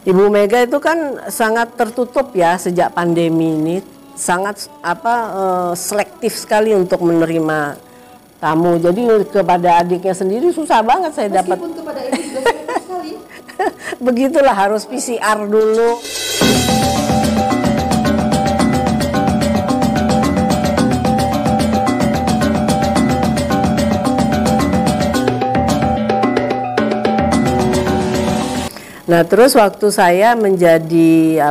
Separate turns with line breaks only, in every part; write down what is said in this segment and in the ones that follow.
Ibu Mega itu kan sangat tertutup ya sejak pandemi ini, sangat selektif sekali untuk menerima tamu. Jadi kepada adiknya sendiri susah banget saya dapat.
Meskipun kepada ibu juga selektif sekali.
Begitulah, harus PCR dulu. Nah, terus waktu saya menjadi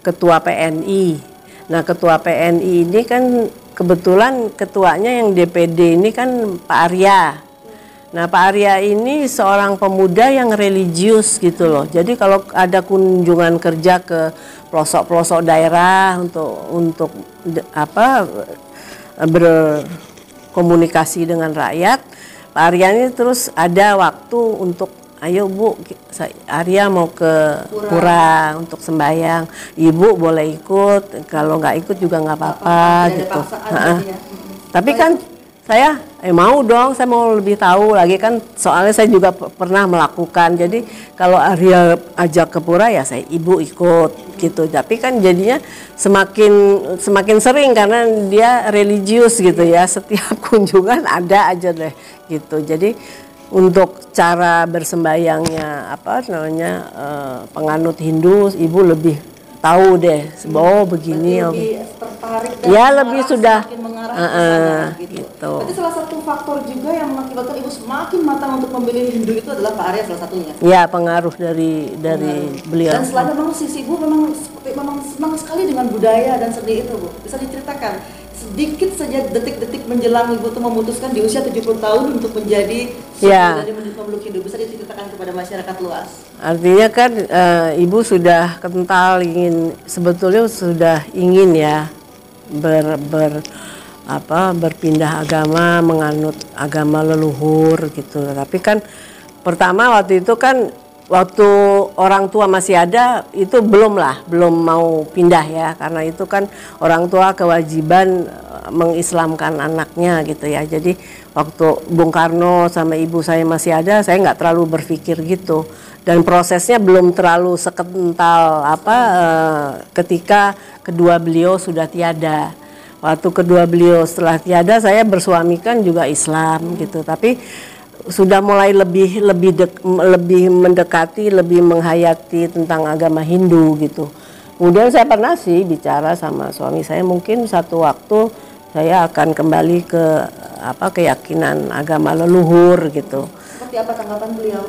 ketua PNI. Nah, ketua PNI ini kan kebetulan ketuanya yang DPD ini kan Pak Arya. Nah, Pak Arya ini seorang pemuda yang religius gitu loh. Jadi kalau ada kunjungan kerja ke pelosok-pelosok daerah untuk berkomunikasi dengan rakyat, Pak Arya ini terus ada waktu untuk, ayo Bu, Arya mau ke pura untuk sembahyang. Ibu boleh ikut, kalau nggak ikut juga nggak apa-apa gitu. Tapi kan saya mau dong, saya mau lebih tahu lagi kan, soalnya saya juga pernah melakukan. Jadi kalau Arya ajak ke pura ya saya ibu ikut gitu. Tapi kan jadinya semakin sering karena dia religius gitu ya. Setiap kunjungan ada aja deh gitu. Jadi untuk cara bersembayangnya penganut Hindu, ibu lebih tahu deh, begini.
Lebih tertarik dan
ya lebih sudah
gitu. Berarti salah satu faktor juga yang mengakibatkan ibu semakin matang untuk memilih Hindu itu adalah Pak Arya salah satunya.
Ya, pengaruh dari beliau.
Dan selain memang sisi ibu memang senang sekali dengan budaya dan seni itu, Bu. Bisa diceritakan sedikit saja detik-detik menjelang ibu tuh memutuskan di usia 70 tahun untuk menjadi dari memeluk Hindu, bisa diceritakan kepada masyarakat luas?
Artinya kan ibu sudah kental sebetulnya sudah ingin ya berpindah agama, menganut agama leluhur gitu. Tapi kan pertama waktu itu kan waktu orang tua masih ada itu belum mau pindah ya, karena itu kan orang tua kewajiban mengislamkan anaknya gitu ya. Jadi waktu Bung Karno sama ibu saya masih ada, saya nggak terlalu berpikir gitu, dan prosesnya belum terlalu sekental ketika kedua beliau sudah tiada. Waktu kedua beliau setelah tiada, saya bersuamikan juga Islam gitu, tapi sudah mulai lebih mendekati, lebih menghayati tentang agama Hindu gitu. Kemudian saya pernah sih bicara sama suami saya, mungkin satu waktu saya akan kembali ke keyakinan agama leluhur gitu.
Seperti apa tanggapan beliau?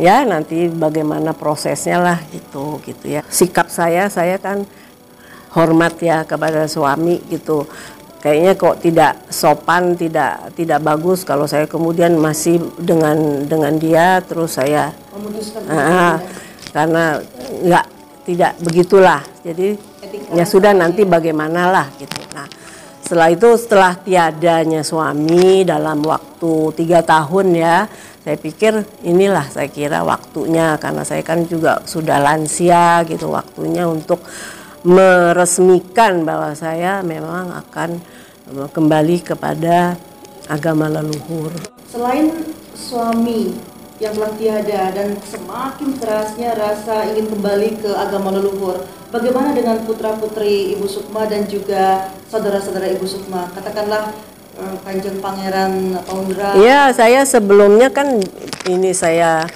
Ya nanti bagaimana prosesnya lah gitu ya. Sikap saya kan hormat ya kepada suami gitu. Kayaknya kok tidak sopan, tidak bagus kalau saya kemudian masih dengan dia terus saya memutuskan karena tidak begitulah. Jadi ya sudah, nanti bagaimanalah gitu. Nah, setelah tiadanya suami dalam waktu 3 tahun ya, saya pikir inilah saya kira waktunya, karena saya kan juga sudah lansia gitu, waktunya untuk meresmikan bahwa saya memang akan kembali kepada agama leluhur.
Selain suami yang telah tiada dan semakin kerasnya rasa ingin kembali ke agama leluhur, bagaimana dengan putra-putri Ibu Sukma dan juga saudara-saudara Ibu Sukma? Katakanlah Kanjeng Pangeran Paundra.
Ya, saya sebelumnya kan saya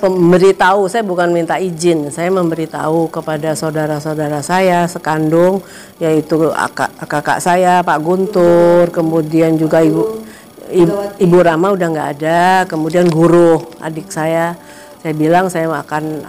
memberitahu, saya bukan minta izin, saya memberitahu kepada saudara-saudara saya sekandung, yaitu kakak saya Pak Guntur, kemudian juga Ibu Rama udah nggak ada, kemudian guru adik saya bilang saya akan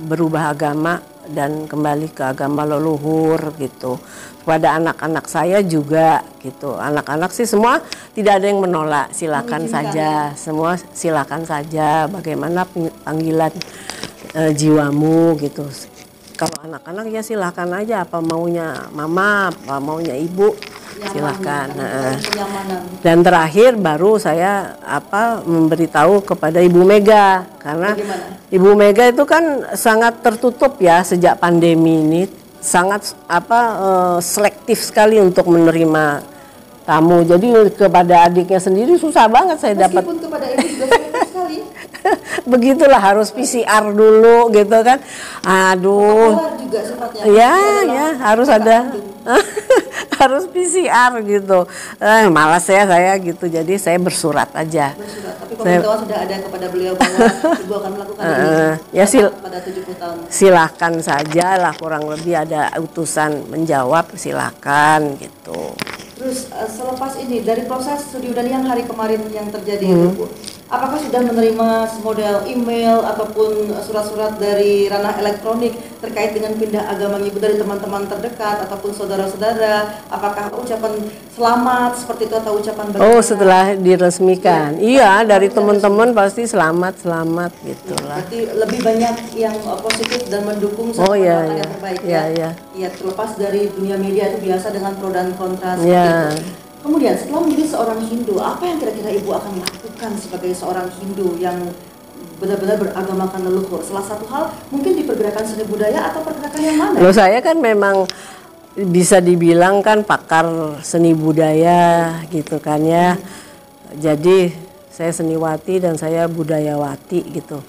berubah agama dan kembali ke agama leluhur gitu. Kepada anak-anak saya juga gitu. Anak-anak sih semua tidak ada yang menolak, silakan saja. Semua silakan saja, bagaimana panggilan jiwamu gitu. Kalau anak-anak ya silakan aja, apa maunya mama, apa maunya ibu, silakan. Dan terakhir baru saya memberitahu kepada Ibu Mega, karena Ibu Mega itu kan sangat tertutup ya sejak pandemi ini, sangat selektif sekali untuk menerima tamu. Jadi kepada adiknya sendiri susah banget saya dapat.
Meskipun kepada ibu juga selektif sekali.
Begitulah, harus PCR dulu gitu kan. Aduh.
Keluar juga sifatnya.
Ya, harus ada. Harus PCR gitu. Malas ya saya gitu. Jadi saya bersurat aja.
Bersurat. Tapi pemberitahuan sudah ada kepada beliau bahwa Ibu akan melakukan ini
ya
pada 70 tahun.
Silahkan saja lah, kurang lebih ada utusan menjawab, silahkan gitu.
Terus selepas ini dari proses studi udara yang hari kemarin yang terjadi itu Bu, apakah sudah menerima model email ataupun surat-surat dari ranah elektronik terkait dengan pindah agama Ibu dari teman-teman terdekat ataupun saudara-saudara? Apakah ucapan selamat seperti itu atau ucapan bagaimana?
Oh, setelah diresmikan. Iya, dari teman-teman pasti selamat gitulah.
Berarti lebih banyak yang positif dan mendukung yang terbaik ya. Iya, terlepas dari dunia media itu biasa dengan pro dan kontra seperti itu. Kemudian setelah menjadi seorang Hindu, apa yang kira-kira Ibu akan lakukan sebagai seorang Hindu yang benar-benar beragamakan leluhur? Salah satu hal mungkin di pergerakan seni budaya atau pergerakan yang mana?
Loh, saya kan memang bisa dibilang kan pakar seni budaya gitu kan ya. Jadi saya seniwati dan saya budayawati gitu.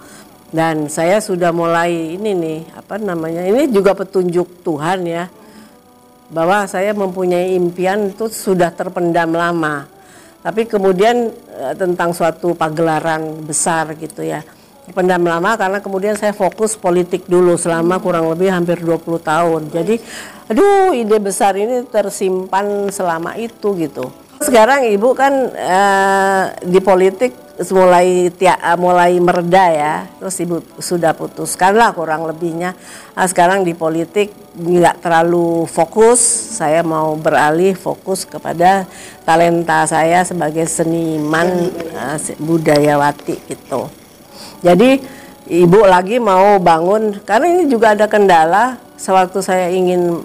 Dan saya sudah mulai ini nih, ini juga petunjuk Tuhan ya. Bahwa saya mempunyai impian itu sudah terpendam lama. Tapi kemudian tentang suatu pagelaran besar gitu ya. Terpendam lama karena kemudian saya fokus politik dulu selama kurang lebih hampir 20 tahun. Jadi aduh, ide besar ini tersimpan selama itu gitu. Sekarang Ibu kan di politik mulai mereda ya, terus Ibu sudah putuskan lah kurang lebihnya. Sekarang di politik nggak terlalu fokus, saya mau beralih fokus kepada talenta saya sebagai seniman budayawati gitu. Jadi Ibu lagi mau bangun, karena ini juga ada kendala, sewaktu saya ingin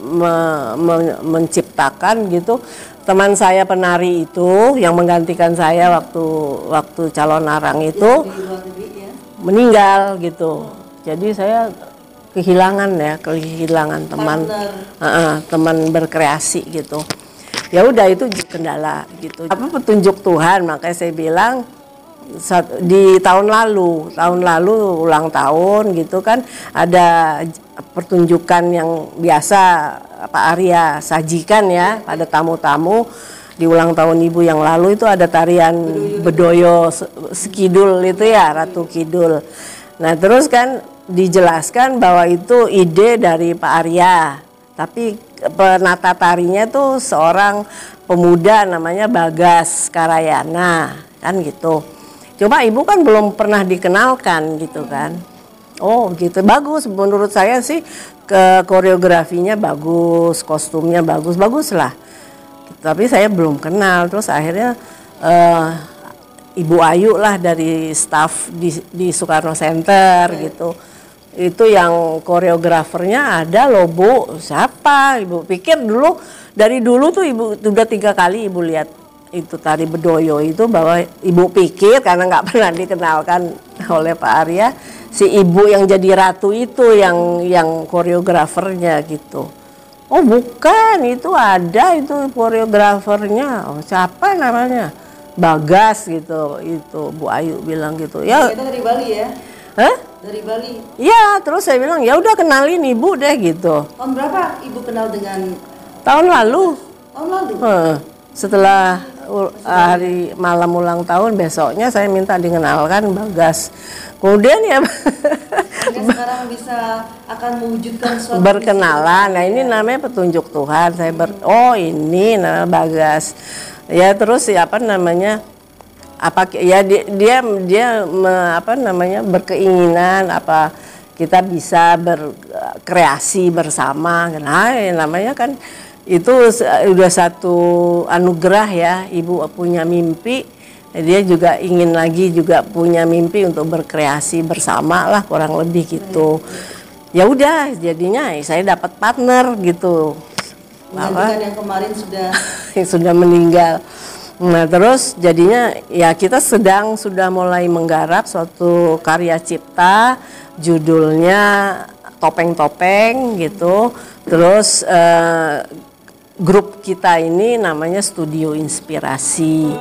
menciptakan gitu. Teman saya penari itu yang menggantikan saya waktu calon arang itu meninggal gitu. Jadi saya kehilangan teman berkreasi gitu. Ya udah, itu kendala gitu. Apa petunjuk Tuhan, makanya saya bilang di tahun lalu ulang tahun gitu kan, ada pertunjukan yang biasa Pak Arya sajikan ya pada tamu-tamu di ulang tahun Ibu yang lalu. Itu ada tarian Bedoyo Sekidul itu ya, Ratu Kidul. Nah terus kan dijelaskan bahwa itu ide dari Pak Arya, tapi penata tarinya tuh seorang pemuda namanya Bagas Karayana kan gitu. Coba Ibu kan belum pernah dikenalkan gitu kan. Oh gitu, bagus menurut saya sih, koreografinya bagus, kostumnya bagus lah. Tapi saya belum kenal, terus akhirnya Ibu Ayu lah dari staff di Soekarno Center gitu. Itu yang koreografernya ada loh Bu, siapa? Ibu pikir dari dulu tuh Ibu udah 3 kali Ibu lihat itu tari Bedoyo itu, bahwa Ibu pikir karena nggak pernah dikenalkan oleh Pak Arya, si Ibu yang jadi ratu itu yang koreografernya gitu. Oh bukan, itu ada itu koreografernya. Oh, siapa namanya? Bagas gitu. Itu Bu Ayu bilang gitu. Ya.
Itu dari Bali ya?
Hah?
Dari Bali.
Ya, terus saya bilang ya udah kenalin Ibu deh gitu.
Tahun berapa Ibu kenal dengan?
Tahun lalu.
Tahun lalu.
Setelah hari malam ulang tahun, besoknya saya minta dikenalkan Bagas. Kemudian ya
sekarang bisa akan mewujudkan suatu
berkenalan. Nah ini namanya petunjuk Tuhan. Oh ini nama Bagas. Ya terus siapa namanya? Dia berkeinginan apa kita bisa berkreasi bersama. Nah namanya kan itu udah satu anugerah ya. Ibu punya mimpi, dia juga ingin lagi juga punya mimpi untuk berkreasi bersama lah, kurang lebih gitu. Ya udah, jadinya saya dapat partner gitu.
Menggantikan yang kemarin
sudah meninggal. Nah terus jadinya ya kita sudah mulai menggarap suatu karya cipta, judulnya Topeng-Topeng gitu. Terus grup kita ini namanya Studio Inspirasi.